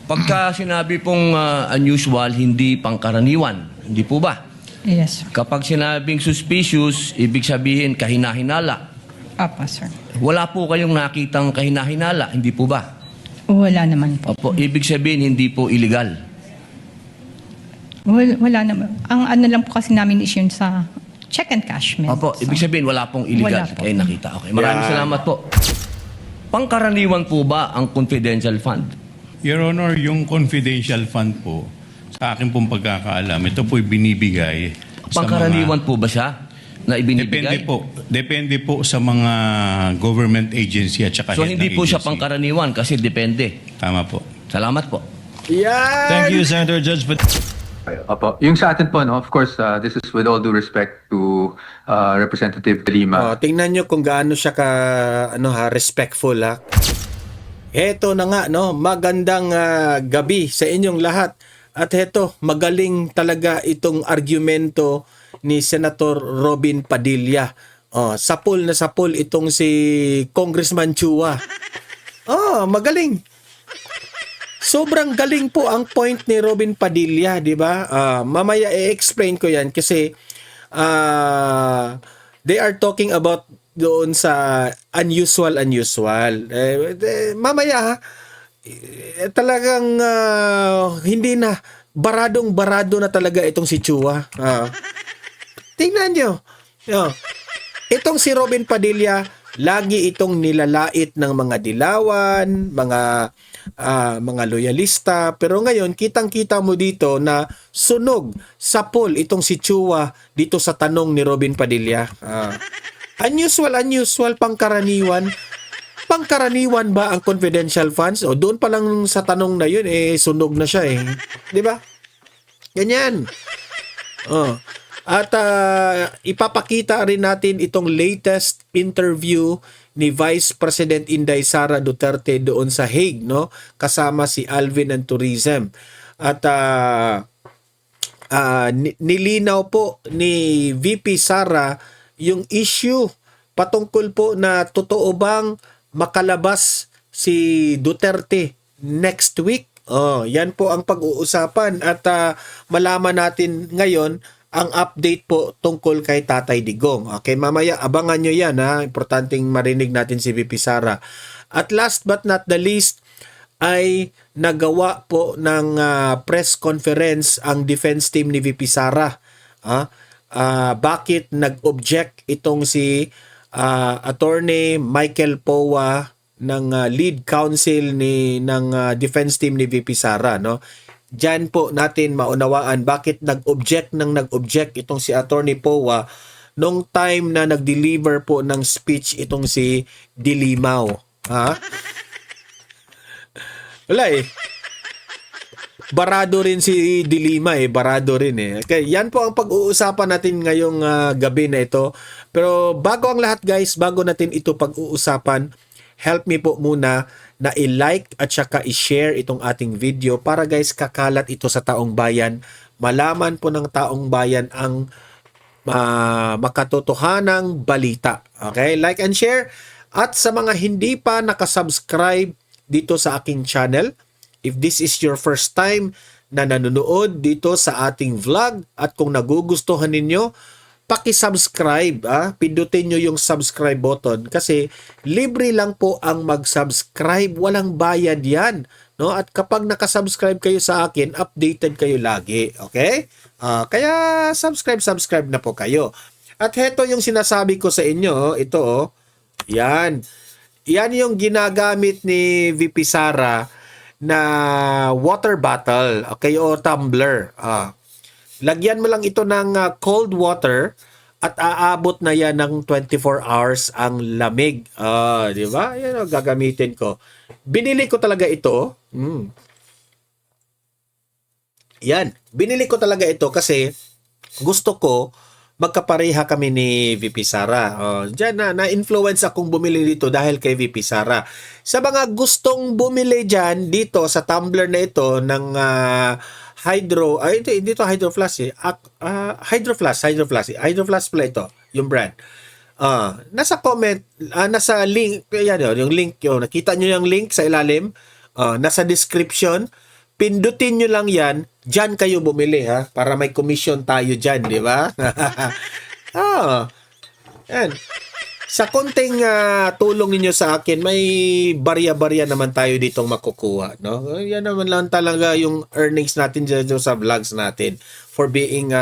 Pagka sinabi pong unusual, hindi pangkaraniwan. Hindi po ba? Yes, sir. Kapag sinabing suspicious, ibig sabihin kahinahinala. Apa, sir. Wala po kayong nakitang kahinahinala, hindi po ba? Wala naman po. Opo, ibig sabihin hindi po illegal. Wala naman. Ang ano lang po kasi namin is yun sa check and cash. Opo, So, ibig sabihin wala pong illegal. Wala po. Kayo nakita. Okay, maraming Yan. salamat po. Pangkaraniwan po ba ang confidential fund? Your Honor, yung confidential fund po, sa akin pong pagkakaalam, ito po'y binibigay sa Pangkaraniwan po ba siya na ibinibigay? Depende po sa mga government agency at saka So head hindi ng po siya agency. pangkaraniwan kasi depende. Tama po. Salamat po. Yan! Thank you, Senator Judge. Opo. Yung sa atin po, no, of course, this is with all due respect to Representative Lima. Tingnan nyo kung gaano siya ka respectful ha. Heto na nga no, magandang gabi sa inyong lahat. At heto, magaling talaga itong argumento ni Senator Robin Padilla. Sapul na sapul itong si Congressman Chua. Magaling. Sobrang galing po ang point ni Robin Padilla, di ba? Mamaya i-explain ko yan kasi they are talking about doon sa unusual. Mamaya talagang hindi na barado na talaga itong si Chua. Tingnan nyo. Itong si Robin Padilla, lagi itong nilalait ng mga dilawan, mga loyalista, pero ngayon kitang-kita mo dito na sunog sapol itong si Chua dito sa tanong ni Robin Padilla. Unusual pangkaraniwan. Pangkaraniwan ba ang confidential funds? O doon pa lang sa tanong na yun sunog na siya 'di ba? Ganyan. At ipapakita rin natin itong latest interview ni Vice President Inday Sara Duterte doon sa Hague, no? Kasama si Alvin and Tourism. At nilinaw po ni VP Sara yung issue patungkol po na totoo bang makalabas si Duterte next week. Yan po ang pag-uusapan at malaman natin ngayon ang update po tungkol kay Tatay Digong. Okay, mamaya abangan nyo yan ha. Importanteng marinig natin si VP Sara. At last but not the least ay nagawa po ng press conference ang defense team ni VP Sara. Bakit nag-object itong si Attorney Michael Powa ng lead counsel ng defense team ni VP Sara, no? Diyan po natin maunawaan bakit nag-object itong si Attorney Powa nung time na nag-deliver po ng speech itong si Dilimaw. Wala barado rin si Dilima barado rin Okay, yan po ang pag-uusapan natin ngayong gabi na ito. Pero bago ang lahat guys, bago natin ito pag-uusapan, help me po muna na i-like at saka i-share itong ating video para guys kakalat ito sa taong bayan. Malaman po ng taong bayan ang makatotohanang balita. Okay, like and share. At sa mga hindi pa nakasubscribe dito sa aking channel, if this is your first time na nanonood dito sa ating vlog at kung nagugustuhan ninyo, paki-subscribe, pindutin nyo yung subscribe button kasi libre lang po ang mag-subscribe, walang bayad yan, no? At kapag nakasubscribe kayo sa akin, updated kayo lagi, okay? Kaya subscribe na po kayo. At heto yung sinasabi ko sa inyo, ito yan yung ginagamit ni VP Sara na water bottle, okay, o tumbler. Lagyan mo lang ito ng cold water at aabot na yan ng 24 hours ang lamig. Di ba? Yan ang gagamitin ko. Binili ko talaga ito. Yan. Binili ko talaga ito kasi gusto ko magkapareha kami ni VP Sara. Diyan na-influence akong bumili dito dahil kay VP Sara. Sa mga gustong bumili dyan dito sa tumbler na ito ng Hydro, hindi to Hydro Flask Hydro Flask pala ito, yung brand. Nasa comment, nasa link, yan yung link, nakita nyo yung link sa ilalim, nasa description, pindutin nyo lang yan, dyan kayo bumili ha, para may commission tayo dyan, di ba? Yan. Sa konting tulong ninyo sa akin, may barya-barya naman tayo ditong makukuha, no? Yan naman lang talaga yung earnings natin dyan sa vlogs natin for being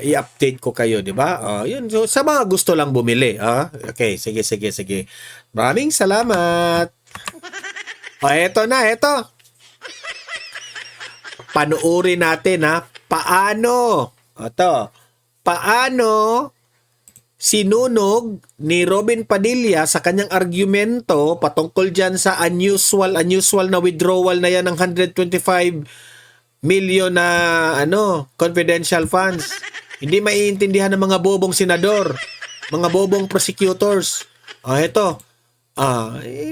i-update ko kayo, di ba? Yun. So, sa mga gusto lang bumili, okay, sige. Maraming salamat. Eto na, eto. Panuuri natin paano sinunog ni Robin Padilla sa kanyang argumento patungkol dyan sa unusual na withdrawal na yan ng 125 million na confidential funds. Hindi maiintindihan ng mga bobong senador, mga bobong prosecutors.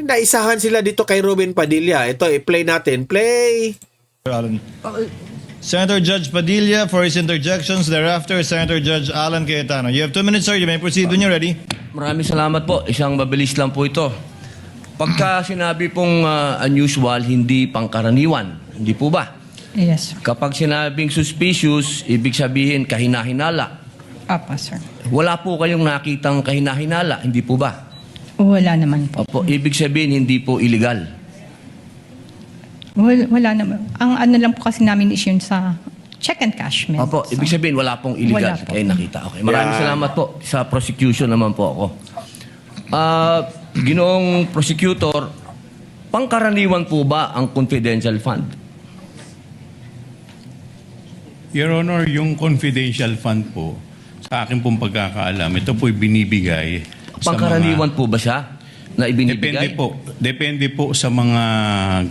Naisahan sila dito kay Robin Padilla. Ito, i-play natin. Play! Alan. Senator Judge Padilla for his interjections. Thereafter, Senator Judge Alan Cayetano. You have 2 minutes, sir. You may proceed when you're ready. Maraming salamat po. Isang mabilis lang po ito. Pagka sinabi pong unusual, hindi pangkaraniwan. Hindi po ba? Yes, sir. Kapag sinabing suspicious, ibig sabihin kahinahinala. Apa, sir. Wala po kayong nakitang kahinahinala. Hindi po ba? Wala naman po. Opo, ibig sabihin hindi po illegal. Wala naman. Ang ano lang po kasi namin is yun sa check and cashment. Opo, So, ibig sabihin wala pong illegal. Wala po. Kaya nakita. Okay. Maraming Yan. salamat po. Sa prosecution naman po ako. Ginoong prosecutor, pangkaraniwan po ba ang confidential fund? Your Honor, yung confidential fund po, sa akin pong pagkakaalam, ito po'y binibigay sa Pangkaraniwan po ba siya na ibinibigay? Depende po sa mga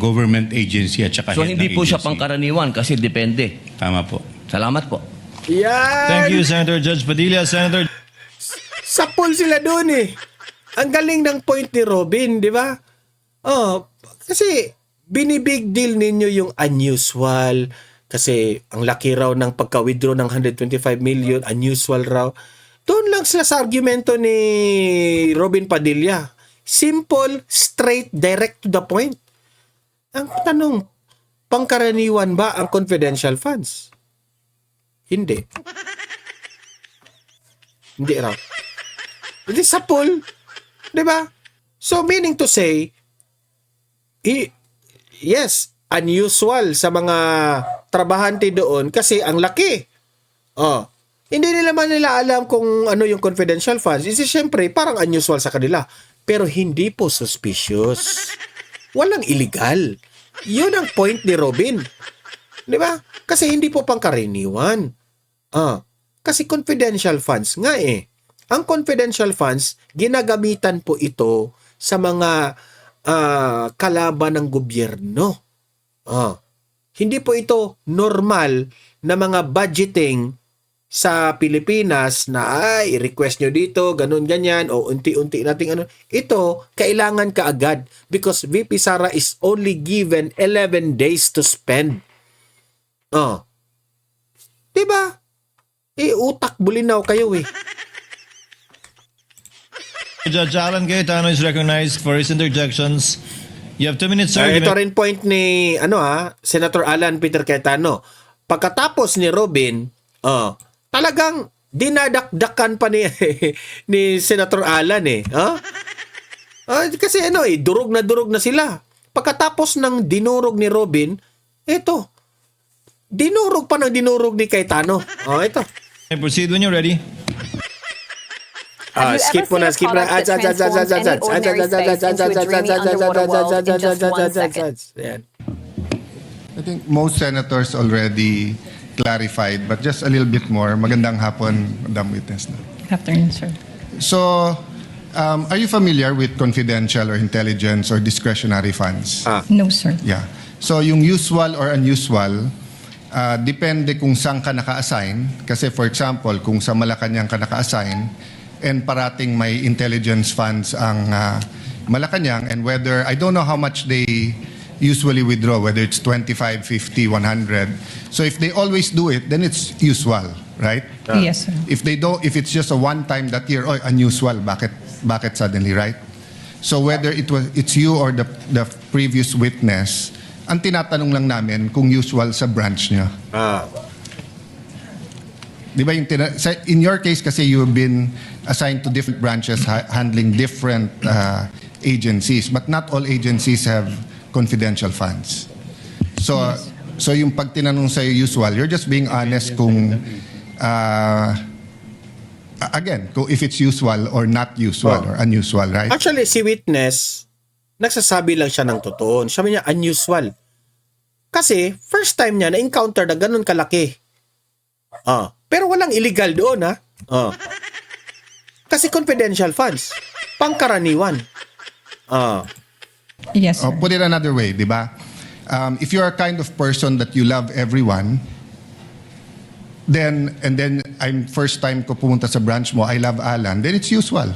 government agency at saka So head hindi ng po siya agency. pangkaraniwan kasi depende. Tama po. Salamat po. Yan! Thank you, Senator Judge Padilla. Senator Sa pool sila doon Ang galing ng point ni Robin, di ba? Kasi binibig deal ninyo yung unusual. Kasi ang laki raw ng pagka-withdraw ng 125 million, unusual raw. Doon lang sila sa argumento ni Robin Padilla. Simple, straight, direct to the point. Ang tanong, pangkaraniwan ba ang confidential funds? Hindi. Hindi raw. Hindi sa pool. Diba? So, meaning to say, yes, unusual sa mga trabahante doon kasi ang laki. Hindi nila alam kung ano yung confidential funds. Kasi syempre, parang unusual sa kanila. Pero hindi po suspicious. Walang illegal. Yun ang point ni Robin. Di ba? Kasi hindi po pangkaraniwan. Kasi confidential funds nga Ang confidential funds, ginagamitan po ito sa mga kalaban ng gobyerno. Hindi po ito normal na mga budgeting sa Pilipinas na i-request nyo dito, ganun, ganyan, o unti-unti nating ano. Ito, kailangan kaagad because VP Sara is only given 11 days to spend. Diba? Utak bulinaw kayo Judge Alan Cayetano is recognized for his interjections. You have 2 minutes, sir. You Ito may- rin point ni Senator Alan Peter Cayetano. Pagkatapos ni Robin, talagang dinadakdakan pa ni ni Senator Alan kasi durog na sila. Pagkatapos ng dinurog ni Robin, dinurog pa ng dinurog ni Cayetano. Ito. may proceed when you're ready. Have you Skip ever mo na, seen skip a na. product that transforms any ordinary space into a dreamy underwater world in just 1 second? Yan. I think most senators already clarified, but just a little bit more. Magandang hapon, Madam Witness. Good afternoon, sir. So, are you familiar with confidential or intelligence or discretionary funds? No, sir. Yeah. So, yung usual or unusual, depende kung saan ka naka-assign. Kasi for example, kung sa Malacanang ka naka-assign, and parating may intelligence funds ang Malacanang, and whether, I don't know how much they usually withdraw, whether it's 25, 50, 100. So if they always do it, then it's usual, right? Yes, sir. If they don't, if it's just a one time that year, unusual, bakit suddenly, right? So whether it's you or the previous witness, Ang tinatanong lang namin kung usual sa branch niya. Di ba in your case kasi you've been assigned to different branches handling different agencies, but not all agencies have confidential funds. So yung pag tinanong sa'yo usual, you're just being honest kung again, kung if it's usual or not usual or unusual, right? Actually, si witness, nagsasabi lang siya ng totoo. Sabi niya, unusual. Kasi, first time niya na-encounter na ganun kalaki. Pero walang illegal doon, ha? Kasi confidential funds. Pangkaraniwan. Yes, sir. Put it another way, di ba? If you're a kind of person that you love everyone, then I'm first time ko pumunta sa branch mo, I love Alan, then it's usual.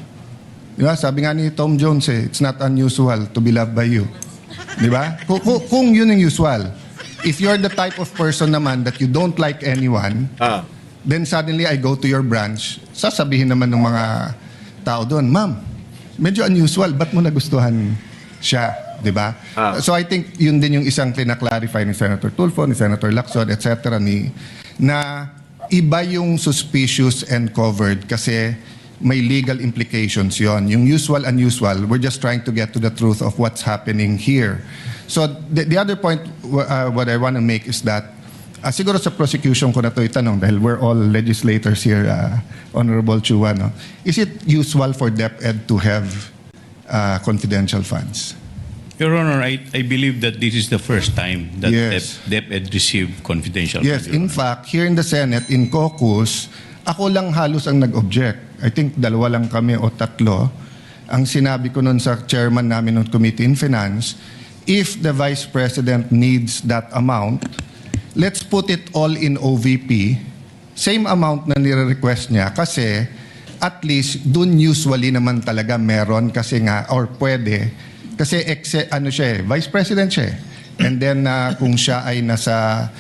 Di ba? Sabi nga ni Tom Jones, it's not unusual to be loved by you. Di ba? Kung yun ang usual. If you're the type of person naman that you don't like anyone, then suddenly I go to your branch, sasabihin naman ng mga tao doon, ma'am, medyo unusual, ba't mo nagustuhan siya? Di ba? So I think yun din yung isang clarify ni Senator Tulfo, ni Senator Lacson, etc. Na iba yung suspicious and covered kasi may legal implications yon. Yung usual, unusual, we're just trying to get to the truth of what's happening here. So the other point what I want to make is that siguro sa prosecution ko na to itanong dahil we're all legislators here, Honorable Chua, no? Is it usual for DepEd to have confidential funds? Your Honor, I believe that this is the first time that Yes. DepEd received confidential Yes, funds, Your in Honor. fact, here in the Senate, in caucus, ako lang halos ang nag-object. I think 2 lang kami o 3. Ang sinabi ko nun sa chairman namin ng Committee in Finance, if the Vice President needs that amount, let's put it all in OVP, same amount na nire-request niya kasi at least dun usually naman talaga meron kasi nga or pwede kasi Vice President siya. And then kung siya ay nasa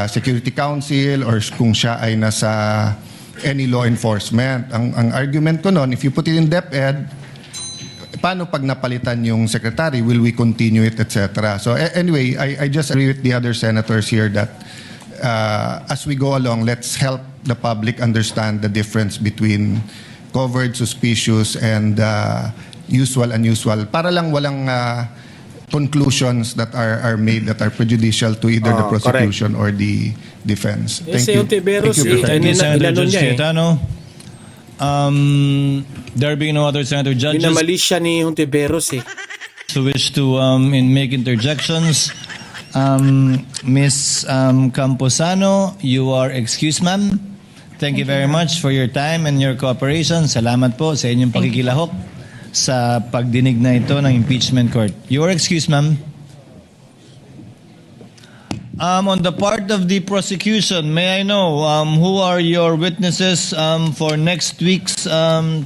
Security Council or kung siya ay nasa any law enforcement. Ang argument ko noon, if you put it in DepEd, paano pag napalitan yung secretary? Will we continue it, etc.? So anyway, I just agree with the other senators here that as we go along, let's help the public understand the difference between covered, suspicious, and usual, unusual. Para lang walang conclusions that are made that are prejudicial to either the prosecution or the defense. Thank you. Thank you, Thank you, Senator inanon Judge niya Cayetano. There being no other Senator Judges Minamali siya ni Hontiveros who wish to make interjections, Ms. Camposano, you are excused, ma'am. Thank you very much for your time and your cooperation. Salamat po sa inyong pakikilahok sa pagdinig na ito ng impeachment court. You are excused, ma'am. On the part of the prosecution, may I know who are your witnesses for next week's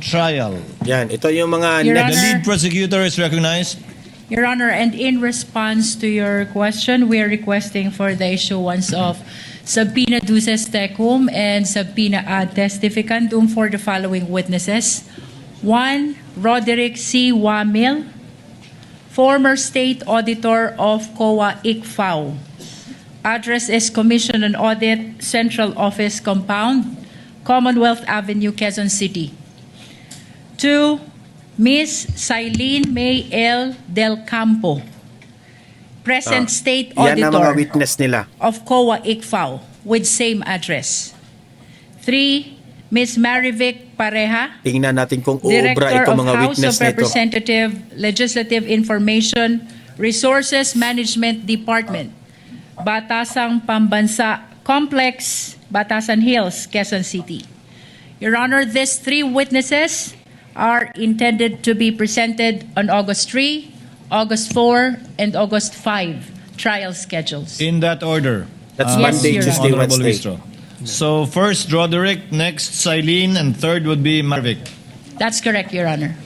trial? Yan, ito yung mga Your The next. Honor. lead prosecutor is recognized. Your Honor, and in response to your question, we are requesting for the issuance of subpoena duces tecum and subpoena ad testificandum for the following witnesses. 1. Roderick C. Wamil, former State Auditor of COA ICFAO. Address is Commission on Audit, Central Office Compound, Commonwealth Avenue, Quezon City. 2. Ms. Silene May L. Del Campo, present State Yan ang mga Auditor witness nila. of COA ICFAO with same address. 3. Ms. Marivic Pareja, Tingnan natin kung uubra Director itong of mga House witness of nito. Representative Legislative Information Resources Management Department, Batasang Pambansa Complex, Batasan Hills, Quezon City. Your Honor, these 3 witnesses are intended to be presented on August 3, August 4, and August 5 trial schedules. In that order. That's Yes, Monday, Your Tuesday, Honor. Honorable Wednesday. Ministro. So first Roderick, next Silene, and third would be Marvic. That's correct, Your Honor.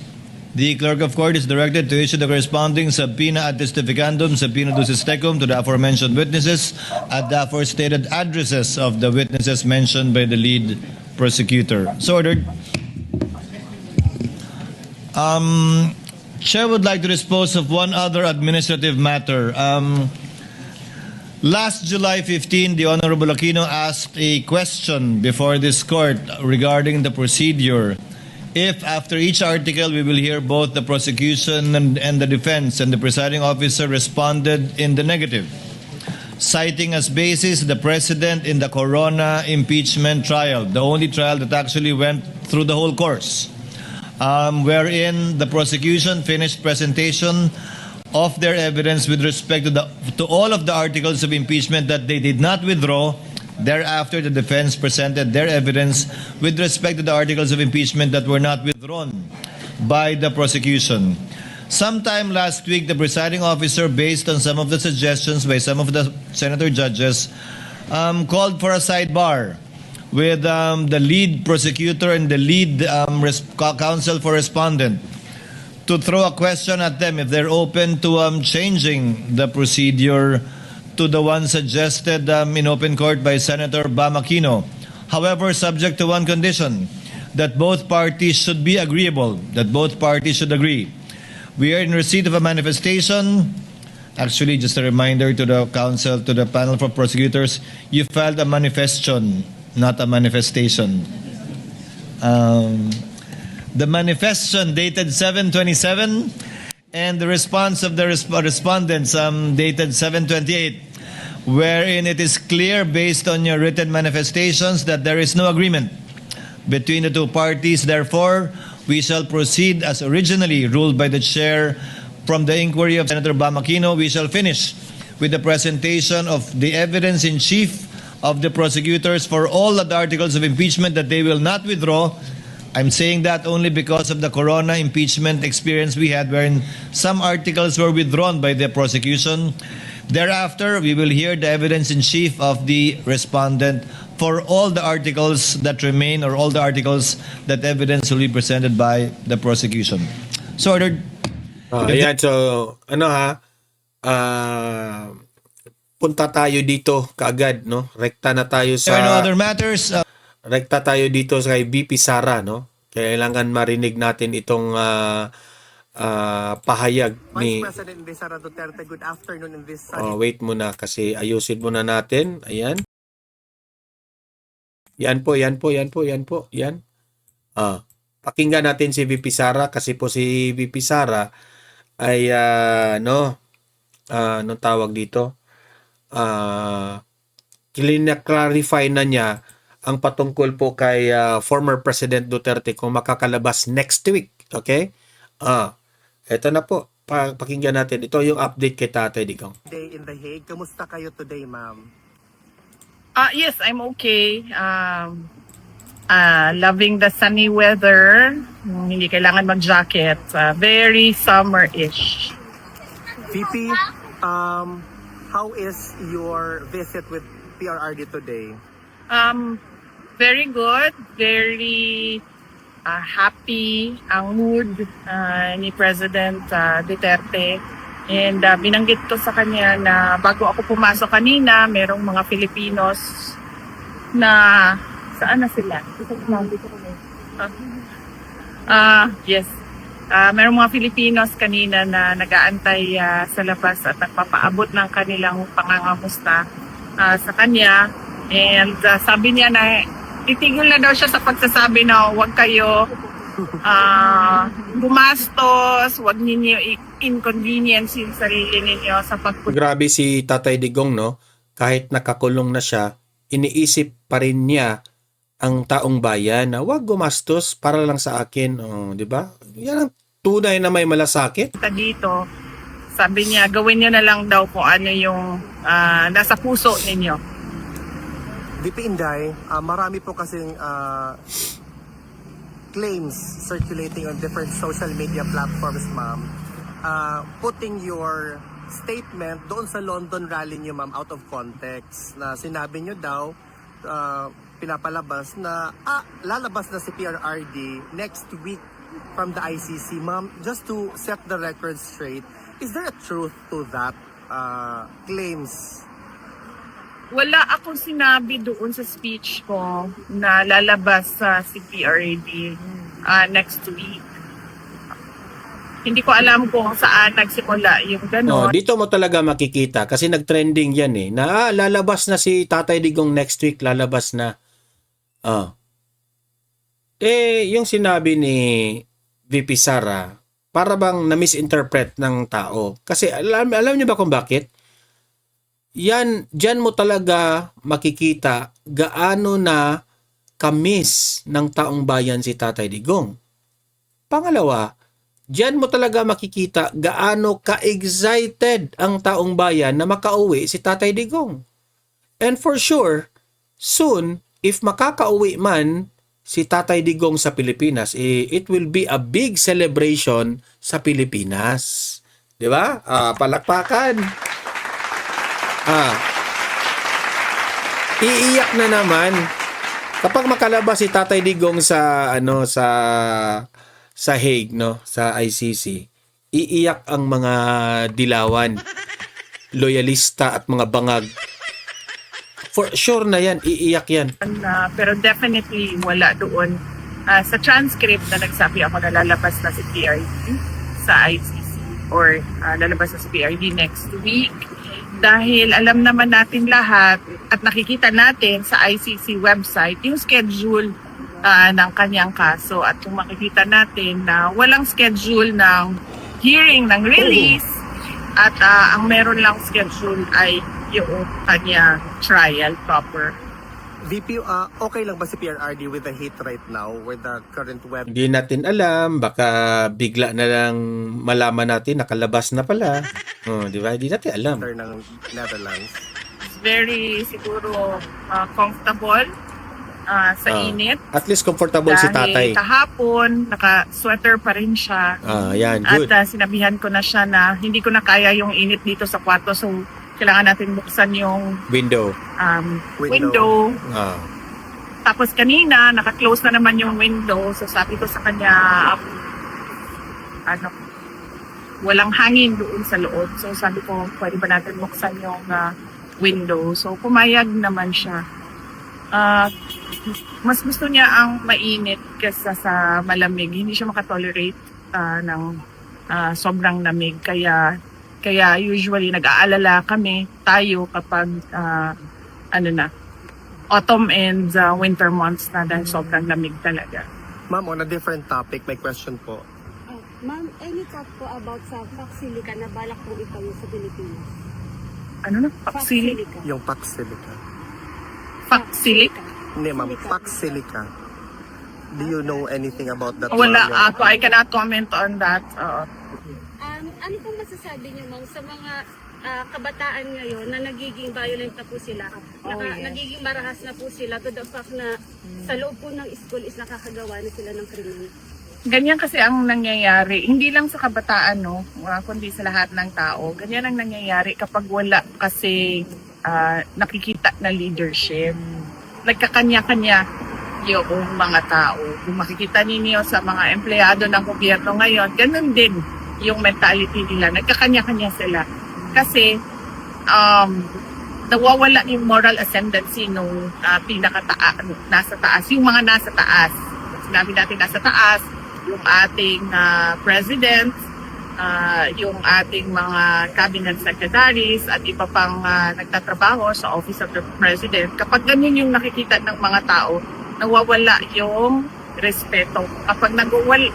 The clerk of court is directed to issue the corresponding subpoena ad testificandum, subpoena duces tecum to the aforementioned witnesses at the aforestated addresses of the witnesses mentioned by the lead prosecutor. So ordered. Chair would like to dispose of one other administrative matter. Last July 15, the Honorable Aquino asked a question before this court regarding the procedure. If after each article we will hear both the prosecution and the defense, and the presiding officer responded in the negative, citing as basis the precedent in the Corona impeachment trial, the only trial that actually went through the whole course, wherein the prosecution finished presentation of their evidence with respect to all of the articles of impeachment that they did not withdraw. Thereafter, the defense presented their evidence with respect to the articles of impeachment that were not withdrawn by the prosecution. Sometime last week, the presiding officer, based on some of the suggestions by some of the senator judges, called for a sidebar with the lead prosecutor and the lead counsel for respondent to throw a question at them if they're open to changing the procedure to the one suggested in open court by Senator Bam Aquino. However, subject to one condition, that both parties should be agreeable, that both parties should agree. We are in receipt of a manifestation. Actually, just a reminder to the counsel, to the panel for prosecutors, you filed a manifestation, not a manifestation. The manifestation dated 7/27, and the response of the respondents dated 7/28, wherein it is clear based on your written manifestations that there is no agreement between the two parties. Therefore, we shall proceed as originally ruled by the chair from the inquiry of Senator Bam Aquino. We shall finish with the presentation of the evidence in chief of the prosecutors for all the articles of impeachment that they will not withdraw. I'm saying that only because of the Corona impeachment experience we had, wherein some articles were withdrawn by the prosecution. Thereafter, we will hear the evidence in chief of the respondent for all the articles that remain, or all the articles that evidence will be presented by the prosecution. So ordered. Ayan, so punta tayo dito kaagad, no? Rekta na tayo There are no sa other matters. rekta tayo dito sa kay VP Sara, no? Kailangan marinig natin itong pahayag ni Vice President Sara Duterte. Good afternoon in this wait muna kasi ayusin muna natin. Ayan. Yan po. Pakinggan natin si VP Sara kasi po si VP Sara ay anong tawag dito? Clarify na niya ang patungkol po kay former President Duterte kung makakalabas next week. Okay? Ito na po. Pakinggan natin. Ito yung update kay Tatay Digong. day in The Hague. Kamusta kayo today, ma'am? Yes, I'm okay. Loving the sunny weather. Hindi kailangan mag-jacket. Very summer-ish. VP, how is your visit with PRRD today? Very good. Very happy ang mood ni President Duterte. And binanggit ko sa kanya na bago ako pumasok kanina, merong mga Filipinos na saan na sila? Yes. Merong mga Filipinos kanina na nag-aantay sa labas at nagpapaabot ng kanilang pangangamusta sa kanya. And sabi niya na titigil na daw siya sa pagsasabi na huwag kayo gumastos, huwag ninyo inconvenience yung sarili ninyo sa Grabe si Tatay Digong, no? Kahit nakakulong na siya, iniisip pa rin niya ang taong bayan na huwag gumastos para lang sa akin. Di ba? Yan ang tunay na may malasakit. Dito, sabi niya, gawin niyo na lang daw kung ano yung nasa puso ninyo. VP Inday, marami po kasing claims circulating on different social media platforms, ma'am. Putting your statement doon sa London rally niyo, ma'am, out of context. Na sinabi niyo daw, pinapalabas na lalabas na si PRRD next week from the ICC. Ma'am, just to set the record straight, is there a truth to that claims? Wala akong sinabi doon sa speech ko na lalabas sa si PRRD next week. Hindi ko alam kung saan nagsimula yung Oh, gano'n. dito mo talaga makikita kasi nag-trending yan eh. Na lalabas na si Tatay Digong next week, lalabas na. Oh. Yung sinabi ni VP Sara, para bang na-misinterpret ng tao. Kasi alam niyo ba kung bakit? Diyan mo talaga makikita gaano na kamis ng taong bayan si Tatay Digong. Pangalawa, diyan mo talaga makikita gaano ka-excited ang taong bayan na makauwi si Tatay Digong. And for sure, soon, if makakauwi man si Tatay Digong sa Pilipinas, it will be a big celebration sa Pilipinas. 'Di ba? Palakpakan. Iiyak na naman kapag makalabas si Tatay Digong sa Hague, no, sa ICC. Iiyak ang mga dilawan, loyalista at mga bangag. For sure na yan, iiyak yan. Pero definitely wala doon. Sa transcript na nagsabi ako na lalabas na si PRD sa ICC or lalabas na si PRD next week. Dahil alam naman natin lahat at nakikita natin sa ICC website yung schedule ng kanyang kaso at kung makikita natin na walang schedule ng hearing ng release at ang meron lang schedule ay yung kanyang trial proper. VP, okay lang ba si PRRD with the hate right now with the current web? Hindi natin alam, baka bigla na lang malaman natin nakalabas na pala. Di ba? Hindi natin alam. ng Netherlands? Very siguro comfortable sa init. At least comfortable si tatay. Dahil kahapon, naka-sweater pa rin siya. Yan, good. At sinabihan ko na siya na hindi ko na kaya yung init dito sa kwarto. So, kailangan natin buksan yung Window. window. Tapos kanina, naka-close na naman yung window. So, sabi ko sa kanya, walang hangin doon sa loob. So, sabi ko, pwede ba natin buksan yung window? So, pumayag naman siya. Mas gusto niya ang mainit kaysa sa malamig. Hindi siya makatolerate ng sobrang lamig. Kaya usually nag-aalala tayo kapag autumn and winter months na dahil sobrang lamig talaga. Ma'am, on a different topic, may question po. Ma'am, any talk po about sa Paxilica na balak pong itayo sa Pilipinas? Ano na? Paxilica? Yung Paxilica. Paxilica? Hindi ma'am, Paxilica. Do you know anything about that? Wala ako. I cannot comment on that. Ano pong masasabi niyo, ma'am, sa mga kabataan ngayon na nagiging violent na po sila? Nagiging marahas na po sila to the fact na sa loob po ng school is nakakagawa na sila ng krimen. Ganyan kasi ang nangyayari. Hindi lang sa kabataan, kundi sa lahat ng tao. Ganyan ang nangyayari kapag wala kasi nakikita na leadership. Nagkakanya-kanya yung mga tao. Kung makikita ninyo sa mga empleyado ng gobyerno ngayon, ganun din yung mentality nila. Nagkakanya-kanya sila. Kasi nawawala yung moral ascendancy nung nasa taas. Yung mga nasa taas. Sinabi natin nasa taas, yung ating president, yung ating mga cabinet secretaries at iba pang nagtatrabaho sa Office of the President. Kapag ganyan yung nakikita ng mga tao, nawawala yung respeto. Kapag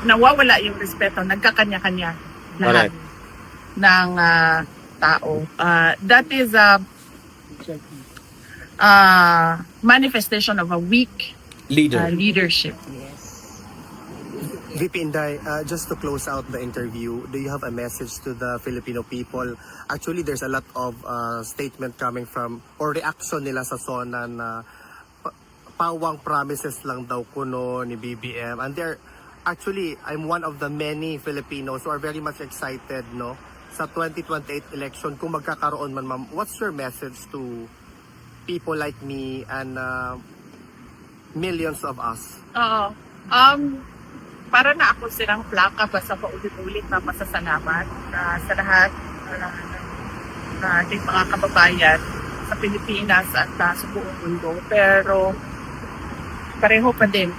nawawala yung respeto, nagkakanya-kanya lahat ng tao. That is a manifestation of a weak leadership. VP Inday, just to close out the interview, do you have a message to the Filipino people? Actually, there's a lot of statement coming from, or reaction nila sa SONA na pawang promises lang daw kuno ni BBM. And actually, I'm one of the many Filipinos who are very much excited, sa 2028 election. Kung magkakaroon man, ma'am, what's your message to people like me and millions of us? Para na ako silang plaka basta paulit-ulit na masasalamat sa lahat ng ating mga kababayan sa Pilipinas at sa buong mundo. Pero pareho pa din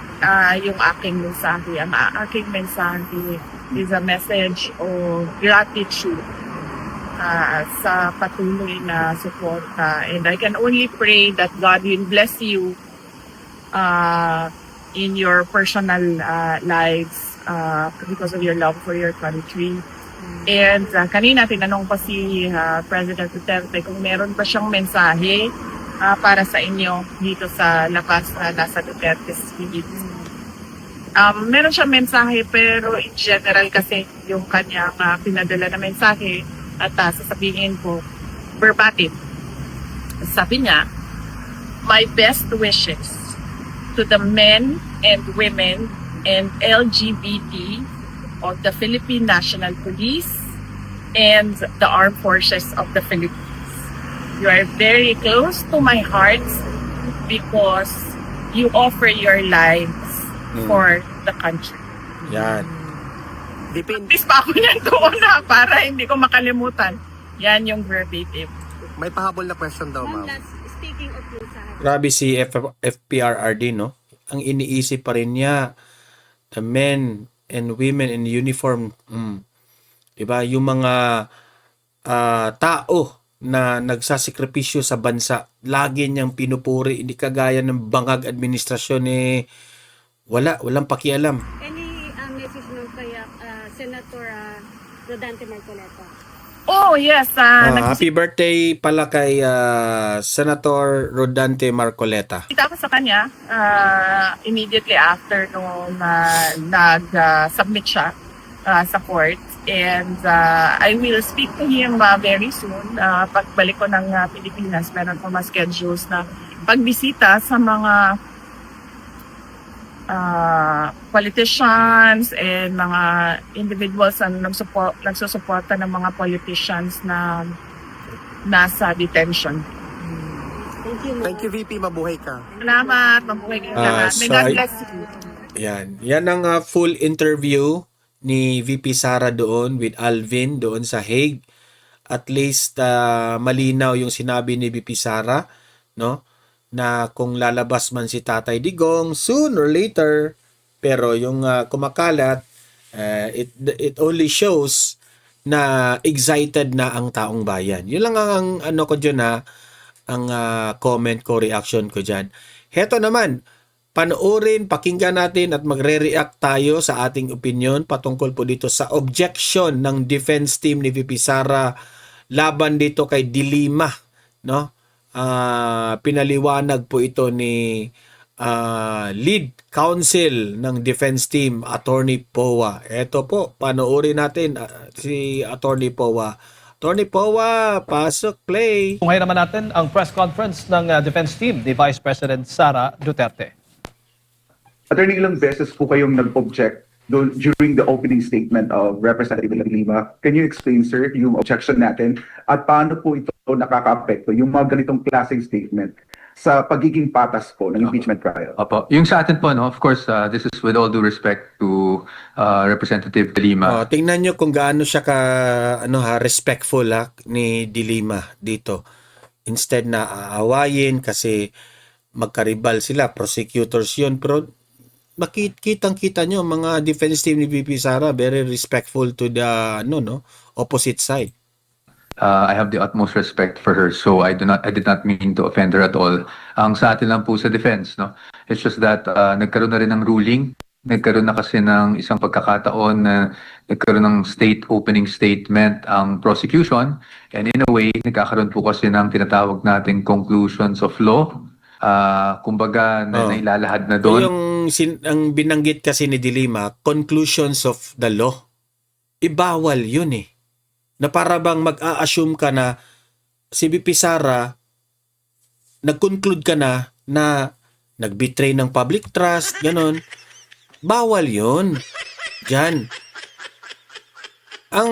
yung aking mensahe. Ang aking mensahe is a message of gratitude sa patuloy na suporta. And I can only pray that God will bless you in your personal lives because of your love for your country. And kanina tinanong pa si President Duterte kung meron pa siyang mensahe para sa inyo dito sa lakas na nasa Duterte Street. Meron siyang mensahe pero in general kasi yung kanyang pinadala na mensahe at sasabihin ko verbatim. Sabi niya, my best wishes to the men and women and LGBT of the Philippine National Police and the Armed Forces of the Philippines. You are very close to my heart because you offer your lives for the country. Yan. Please pa ako niyan doon para hindi ko makalimutan. Yan yung verbatim. May pahabol na question daw, ma'am. Speaking of mensahe. Grabe si FPRRD, no? Ang iniisip pa rin niya, the men and women in uniform. Diba? Yung mga tao na nagsasakripisyo sa bansa, lagi niyang pinupuri, hindi kagaya ng bangag administrasyon walang pakialam. Any message mo kay Senator Rodante Marcoleta? Oh, yes. Happy birthday pala kay Senator Rodante Marcoleta. Kita ko sa kanya immediately after nung nag-submit siya sa court. And I will speak to him very soon. Pagbalik ko ng Pilipinas, meron ko mga schedules na pagbisita sa mga politicians and mga individuals na nagsusuporta ng mga politicians na nasa detention. Thank you, ma'am. Thank you, VP. Mabuhay ka. Salamat. Mabuhay kayo lahat. May God bless you. Yan ang full interview ni VP Sara doon with Alvin doon sa Hague. At least malinaw yung sinabi ni VP Sara, no? Na kung lalabas man si Tatay Digong soon or later, pero yung kumakalat, it only shows na excited na ang taong bayan. Yun lang ang ano ko dyan ang comment ko, reaction ko dyan. Heto naman, panoorin, pakinggan natin at magre-react tayo sa ating opinion patungkol po dito sa objection ng defense team ni VP Sara laban dito kay Dilima, no? Pinaliwanag po ito ni lead counsel ng defense team, Attorney Powa. Ito po, panoorin natin si Attorney Powa. Attorney Powa, pasok, play. Ngayon naman natin ang press conference ng defense team ni Vice President Sara Duterte. Attorney, ilang beses po kayong nag-object during the opening statement of Representative Lima. Can you explain, sir, yung objection natin at paano po ito nakaka-apekto yung mga ganitong klaseng statement sa pagiging patas po ng impeachment trial? Opo. Yung sa atin po, no, of course, this is with all due respect to Representative Lima. Tingnan nyo kung gaano siya respectful ni Dilima dito. Instead na aawayin kasi magkaribal sila, prosecutors yun, pero makikitang-kita nyo mga defense team ni VP Sara very respectful to the opposite side. I have the utmost respect for her, so I did not mean to offend her at all. Ang sa atin lang po sa defense, no, it's just that nagkaroon na rin ng ruling, nagkaroon na kasi ng isang pagkakataon na nagkaroon ng opening statement ang prosecution, and in a way nagkakaroon po kasi ng tinatawag nating conclusions of law. Kumbaga nailalahad na doon. Ang binanggit kasi ni Dilima, conclusions of the law. Ibawal yun na para bang mag-a-assume ka na si VP Sara, nag-conclude ka na nag-betray ng public trust, ganon. Bawal yun. Diyan. Ang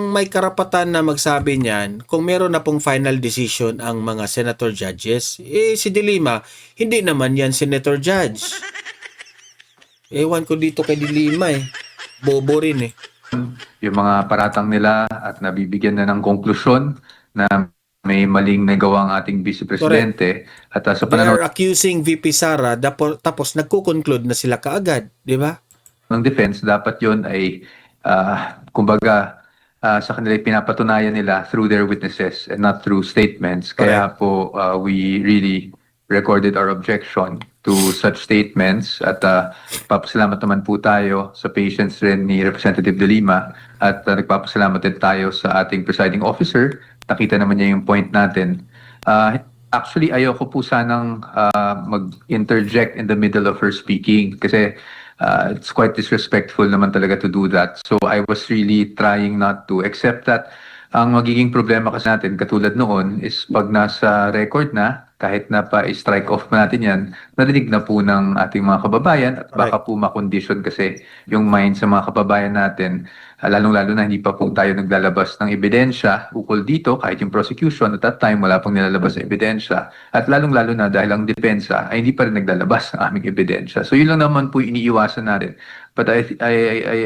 may karapatan na magsabi niyan, kung meron na pong final decision ang mga senator judges, si Dilima, hindi naman yan senator judge. Ewan ko dito kay Dilima bobo rin yung mga paratang nila at nabibigyan na ng konklusyon na may maling nagawa ang ating Vice Presidente at sa They pananaw are accusing VP Sara, tapos nagko-conclude na sila kaagad, di ba? ng defense, dapat yon ay kumbaga sa kanila pinapatunayan nila through their witnesses and not through statements. Kaya po we really recorded our objection to such statements at papasalamat naman po tayo sa patience rin ni Representative De Lima at nagpapasalamat din tayo sa ating presiding officer. Nakita naman niya yung point natin. Actually, ayoko po sanang mag-interject in the middle of her speaking kasi it's quite disrespectful naman talaga to do that. So I was really trying not to, except that ang magiging problema kasi natin, katulad noon, is pag nasa record na, kahit na pa-strike off pa natin yan, narinig na po ng ating mga kababayan at baka po makondisyon kasi yung mind sa mga kababayan natin, lalong-lalo na hindi pa po tayo naglalabas ng ebidensya ukol dito, kahit yung prosecution, at that time wala pang nilalabas ng ebidensya. At lalong-lalo na dahil ang depensa ay hindi pa rin naglalabas ng aming ebidensya. So yun lang naman po iniiwasan natin. But I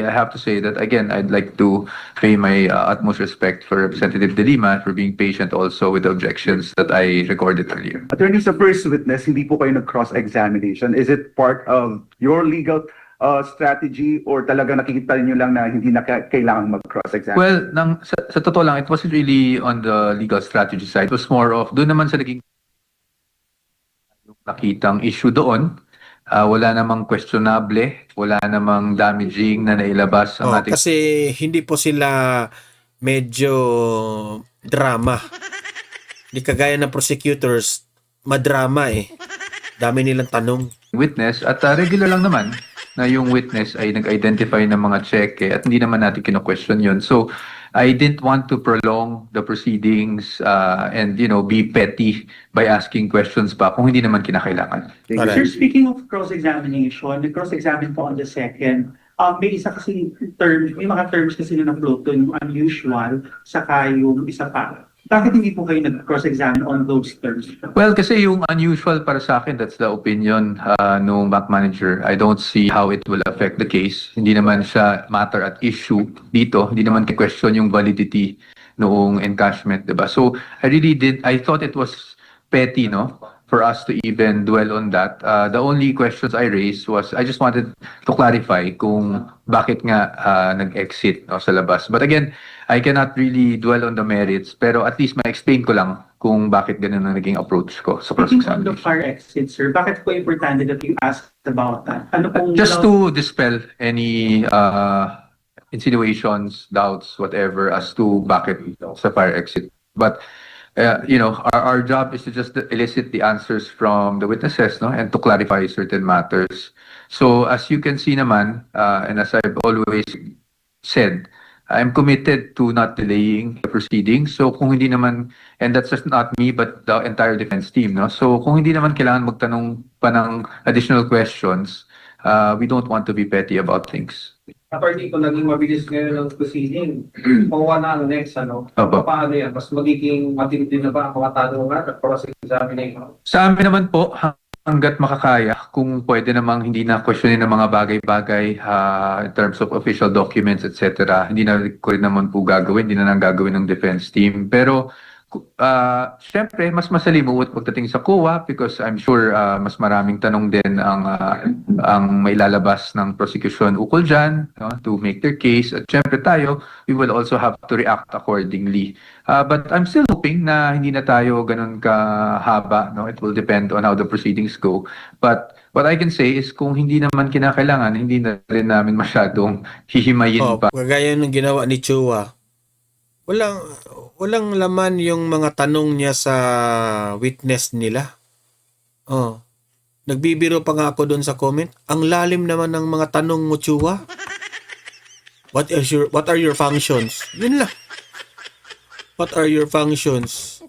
have to say that, again, I'd like to pay my utmost respect for Representative De Lima for being patient also with the objections that I recorded earlier. Attorney, sa first witness, hindi po kayo nag-cross-examination. Is it part of your legal strategy or talaga nakikita niyo lang na hindi na kailangan mag-cross-examine? Well, sa totoo lang, it wasn't really on the legal strategy side. It was more of, doon naman sa naging nakitang issue doon. Wala namang questionable, wala namang damaging na nailabas ang ating... Kasi hindi po sila medyo drama. Hindi kagaya ng prosecutors, madrama eh. Dami nilang tanong. Witness at regular lang naman na yung witness ay nag-identify ng mga cheque at hindi naman natin kino-question yun. So, I didn't want to prolong the proceedings and, be petty by asking questions pa kung hindi naman kinakailangan. Sir, speaking of cross-examination, cross-examine po on the second, may isa kasi term, may mga terms kasi na na-float doon, yung unusual, saka yung isa pa. Bakit hindi po kayo nag-cross-examine on those terms? Well, kasi yung unusual para sa akin, that's the opinion nung bank manager. I don't see how it will affect the case. Hindi naman siya matter at issue dito. Hindi naman question yung validity noong encashment, diba? So, I thought it was petty, no? For us to even dwell on that. The only questions I raised was, I just wanted to clarify kung bakit nga nag-exit sa labas. But again, I cannot really dwell on the merits, pero at least ma-explain ko lang kung bakit ganun ang naging approach ko sa cross-examination. On the far exit, sir, bakit po importante that you asked about that? Ano pong Just to dispel any insinuations, doubts, whatever, as to bakit sa fire exit. But our job is to just elicit the answers from the witnesses, no, and to clarify certain matters. So as you can see naman, and as I've always said, I'm committed to not delaying the proceedings. So kung hindi naman, and that's just not me, but the entire defense team, no. So kung hindi naman kailangan magtanong pa ng additional questions, we don't want to be petty about things. Attorney, kung naging mabilis ngayon ang proceeding, pakuha na ang next, paano yan? Mas magiging matindi na ba ang mga tanungan at cross-examination? Sa amin naman po, hanggat makakaya, kung pwede namang hindi na questionin ng mga bagay-bagay in terms of official documents, etc. Hindi na ko rin naman po gagawin, hindi na lang gagawin ng defense team. Pero syempre, mas masalimuot pagdating sa COA because I'm sure mas maraming tanong din ang mailalabas ng prosecution ukol dyan, to make their case. At syempre tayo, we will also have to react accordingly. But I'm still hoping na hindi na tayo ganun kahaba. No? It will depend on how the proceedings go. But what I can say is kung hindi naman kinakailangan, hindi na rin namin masyadong hihimayin pa. Kagaya ng ginawa ni Chua. Walang laman yung mga tanong niya sa witness nila. Nagbibiro pa nga ako doon sa comment. Ang lalim naman ng mga tanong mo, Chua. What are your functions? Yun lang. What are your functions?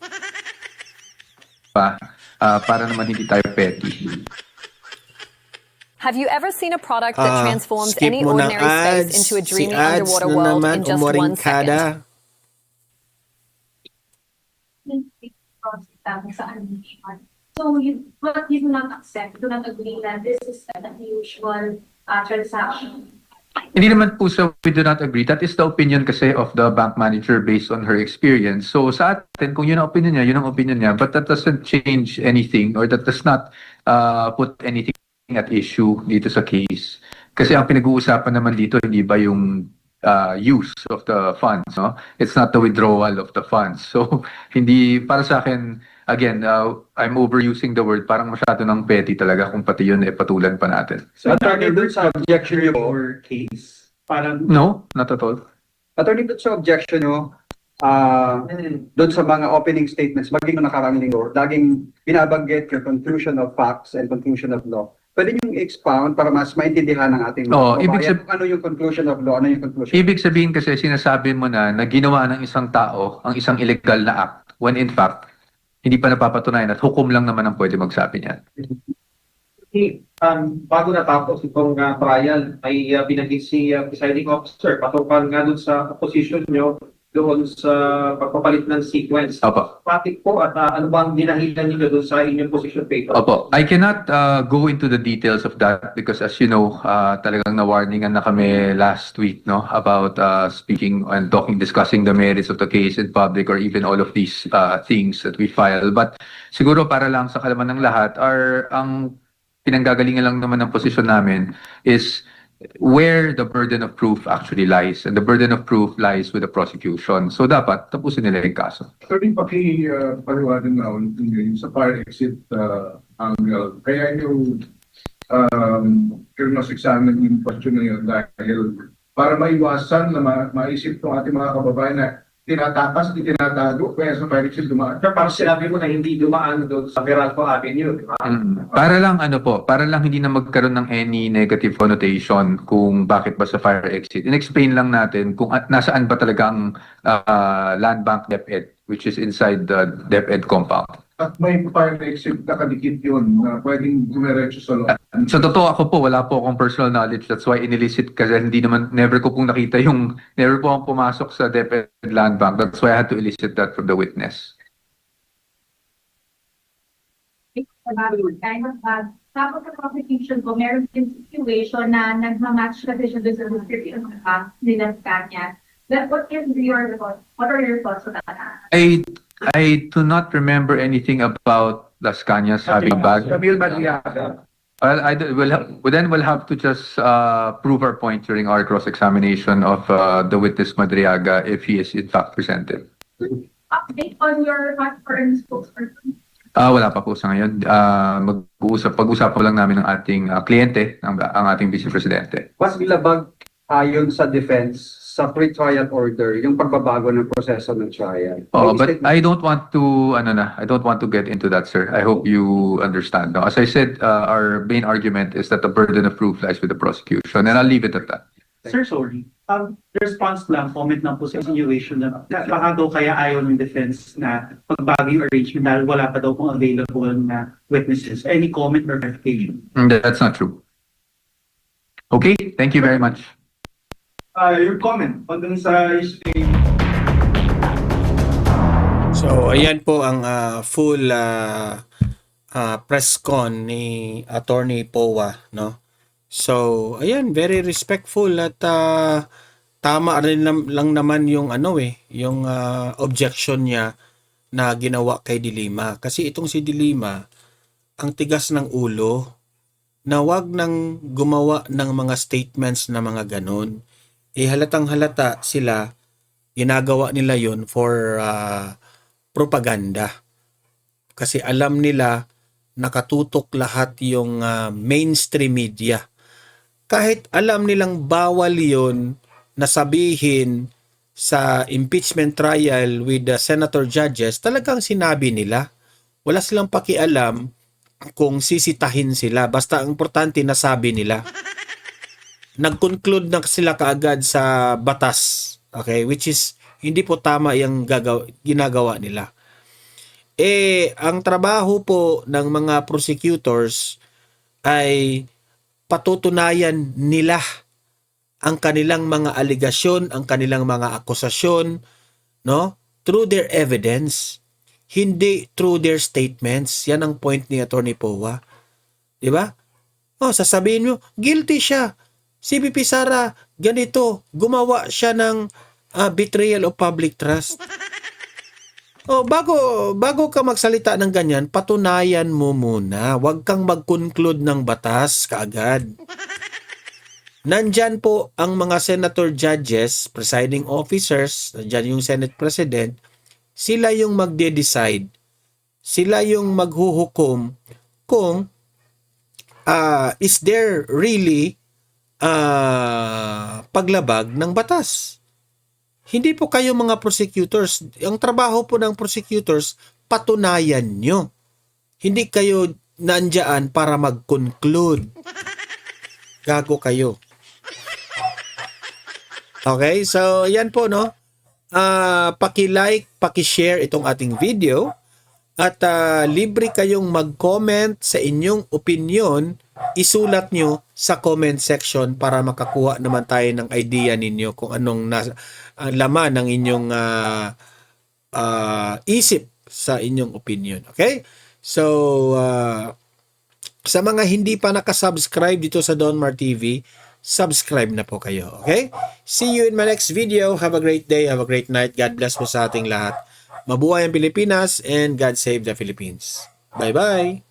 Para naman hindi tayo petty. Have you ever seen a product that transforms any mo ng ordinary space ads. into a dreamy ads underwater na world naman, in just 1 second? So what you do not accept, do not agree that this is an unusual transaction. Hindi naman po sa we do not agree. That is the opinion kasi of the bank manager based on her experience. So sa atin, kung yun ang opinion niya, yun ang opinion niya. But that doesn't change anything or that does not put anything at issue dito sa case. Kasi ang pinag-uusapan naman dito, hindi ba yung use of the funds, no? It's not the withdrawal of the funds. So hindi, para sa akin, again, I'm overusing the word, parang masyado ng petty talaga kung pati yun patulan pa natin. So, attorney, dun sa objection your case, parang... No, not at all. Attorney, dun sa objection nyo, dun sa mga opening statements, maging nakarang linggo, laging binabanggit yung conclusion of facts and conclusion of law. Pwede nyo expound para mas maintindihan ng ating ano yung conclusion of law, ano yung conclusion? Ibig sabihin kasi sinasabi mo na ginawa ng isang tao ang isang illegal na act when in fact, hindi pa napapatunayan at hukom lang naman ang pwede magsabi niyan. Bago natapos itong trial, may binanggit si presiding officer patungkol nga dun sa position nyo doon sa pagpapalit ng sequence. Opo. Patik po at ano bang dinahilan niyo doon sa inyong position paper? Opo. I cannot go into the details of that because as you know, talagang na-warningan na kami last week, no, about speaking and discussing the merits of the case in public or even all of these things that we file. But siguro para lang sa kalaman ng lahat, ang pinanggagalingan lang naman ng posisyon namin is where the burden of proof actually lies. And the burden of proof lies with the prosecution. So dapat tapusin nila yung kaso. Sorry, paliwanag na ulit yung sa fire exit angle. Kaya yung cross-examine yung question na yun dahil para maiwasan na maisip ng ating mga kababayan na tinatakas, di tinatago, kaya sa fire exit dumaan. Parang sinabi mo na hindi dumaan doon sa Meralco Avenue, di ba? Para lang para lang hindi na magkaroon ng any negative connotation kung bakit ba sa fire exit. In-explain lang natin kung nasaan ba talaga ang land bank DepEd, which is inside the DepEd compound. At may fire exit nakadikit yun na pwedeng dumiretso sa loob. Sa totoo ako po, wala po akong personal knowledge. That's why inilicit kasi never ko pong nakita never po akong pumasok sa DepEd land bank. That's why I had to elicit that from the witness. Tapos sa prosecution ko, meron din situation na nag-match kasi siya doon sa description ng past nila kanya. But what are your thoughts on that? I do not remember anything about Las Cañas having bag. Camille Madriaga. Well, we'll have to just prove our point during our cross-examination of the witness Madriaga if he is in fact presented. Update on your current spokesperson? Wala pa po sa ngayon. Pag-usapan lang namin ng ating kliyente, ang ating vice presidente. Mas ilabag ayon sa defense sa pre-trial order, yung pagbabago ng proseso ng trial. But I don't want to get into that, sir. I hope you understand. No? As I said, our main argument is that the burden of proof lies with the prosecution, and I'll leave it at that. Sir, sorry. Response lang, comment lang po sa insinuation na baka daw kaya ayaw ng defense na pagbago yung arrangement dahil wala pa daw kung available na witnesses. Any comment or clarification? That's not true. Okay, thank you very much. Your comment on dun sa So, ayan po ang full press con ni Attorney Powa, no? So, ayan, very respectful at tama rin lang naman yung yung objection niya na ginawa kay Dilima. Kasi itong si Dilima, ang tigas ng ulo na wag nang gumawa ng mga statements na mga ganun. Halatang halata sila, ginagawa nila yun for propaganda. Kasi alam nila nakatutok lahat yung mainstream media. Kahit alam nilang bawal yun na sabihin sa impeachment trial with the senator judges, talagang sinabi nila. Wala silang pakialam kung sisitahin sila. Basta ang importante nasabi nila. Nag-conclude na sila kaagad sa batas. Okay? Which is, hindi po tama yung ginagawa nila. Ang trabaho po ng mga prosecutors ay patutunayan nila ang kanilang mga aligasyon, ang kanilang mga akusasyon, no? Through their evidence, hindi through their statements. Yan ang point ni Attorney Powa. 'Di ba? Sasabihin mo, guilty siya. Si VP Sara, ganito, gumawa siya ng betrayal of public trust. Bago ka magsalita ng ganyan, patunayan mo muna. Huwag kang mag-conclude ng batas kaagad. Nandyan po ang mga senator judges, presiding officers, nandyan yung Senate President, sila yung magde-decide. Sila yung maghuhukom kung is there really paglabag ng batas. Hindi po kayo mga prosecutors. Ang trabaho po ng prosecutors, patunayan nyo. Hindi kayo nandyan para mag-conclude. Gago kayo. Okay, so yan po, no? Paki-like, paki-share itong ating video at libre kayong mag-comment sa inyong opinion. Isulat nyo sa comment section para makakuha naman tayo ng idea ninyo kung anong laman ng inyong isip sa inyong opinion. Okay? So, sa mga hindi pa nakasubscribe dito sa Donmar TV, subscribe na po kayo. Okay? See you in my next video. Have a great day. Have a great night. God bless po sa ating lahat. Mabuhay ang Pilipinas and God save the Philippines. Bye-bye!